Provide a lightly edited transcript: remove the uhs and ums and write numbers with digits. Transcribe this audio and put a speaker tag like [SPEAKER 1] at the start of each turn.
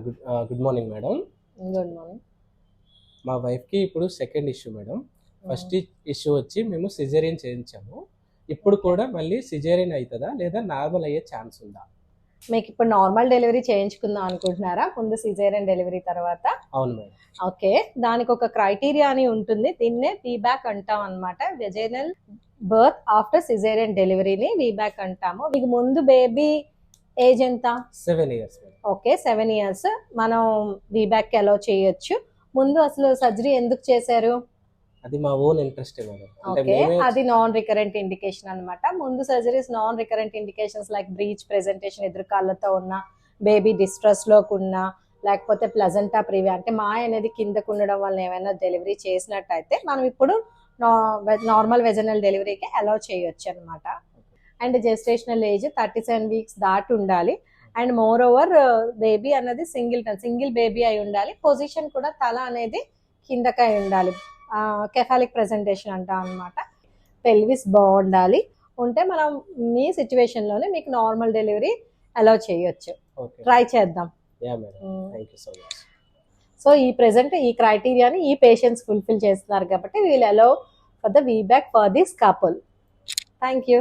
[SPEAKER 1] Good morning madam.
[SPEAKER 2] Good morning.
[SPEAKER 1] మా వైఫ్కి ఇప్పుడు second issue madam. First issue వచ్చి మేము సిజేరియన్ చేయించాము. ఇప్పుడు కూడా మళ్ళీ సిజేరియన్ అవుతుందా లేదా నార్మల్ అయ్యే ఛాన్స్ ఉందా?
[SPEAKER 2] మీకు ఇప్పుడు నార్మల్ డెలివరీ చేయించుకుందాం అనుకుంటున్నారా ముందు సిజేరియన్ డెలివరీ తర్వాత?
[SPEAKER 1] అవును మేడం.
[SPEAKER 2] ఓకే, దానికి ఒక క్రైటీరియా అని ఉంటుంది. దీన్నే వీబ్యాక్ అంటాం అనమాట. వెజైనల్ బర్త్ ఆఫ్టర్ సిజేరియన్ డెలివరీని వీబ్యాక్ అంటాము. మీకు ముందు బేబీ ఏజ్ ఎంత?
[SPEAKER 1] 7 years.
[SPEAKER 2] ఓకే, 7 years మనం వీబ్యాక్ అలౌ చేయొచ్చు. ముందు అసలు సర్జరీ ఎందుకు చేశారు?
[SPEAKER 1] అది మా ఓన్ ఇంట్రెస్ట్ మేడం.
[SPEAKER 2] ఓకే, అది నాన్ రికరెంట్ ఇండికేషన్ అన్నమాట. ముందు surgeries non recurrent indications like breech presentation, ఎదురుకాళ్ళతో ఉన్న, బేబీ డిస్ట్రెస్ లోకి ఉన్న, లేకపోతే ప్లజెంటా ప్రివి అంటే మాయ అనేది కిందకు ఉండడం వల్ల ఏమైనా డెలివరీ చేసినట్టయితే మనం ఇప్పుడు నార్మల్ వెజనల్ డెలివరీకి అలౌ చేయొచ్చు అనమాట. అండ్ జెస్టేషనల్ ఏజ్ 37 weeks దాటి ఉండాలి. అండ్ మోర్ ఓవర్ బేబీ అన్నది సింగిల్ బేబీ అయి ఉండాలి. పొజిషన్ కూడా తల అనేది కిందకి అయి ఉండాలి. కెఫాలిక్ ప్రెజెంటేషన్ అంటాం అనమాట. పెల్విస్ బాగుండాలి. ఉంటే మనం మీ సిచ్యువేషన్లోనే మీకు నార్మల్ డెలివరీ అలౌ చేయొచ్చు. ట్రై చేద్దాం. సో ఈ ప్రెసెంట్ ఈ క్రైటీరియాని ఈ పేషెంట్స్ ఫుల్ఫిల్ చేస్తున్నారు కాబట్టి we'll allow for the VBAC for this couple. Thank you.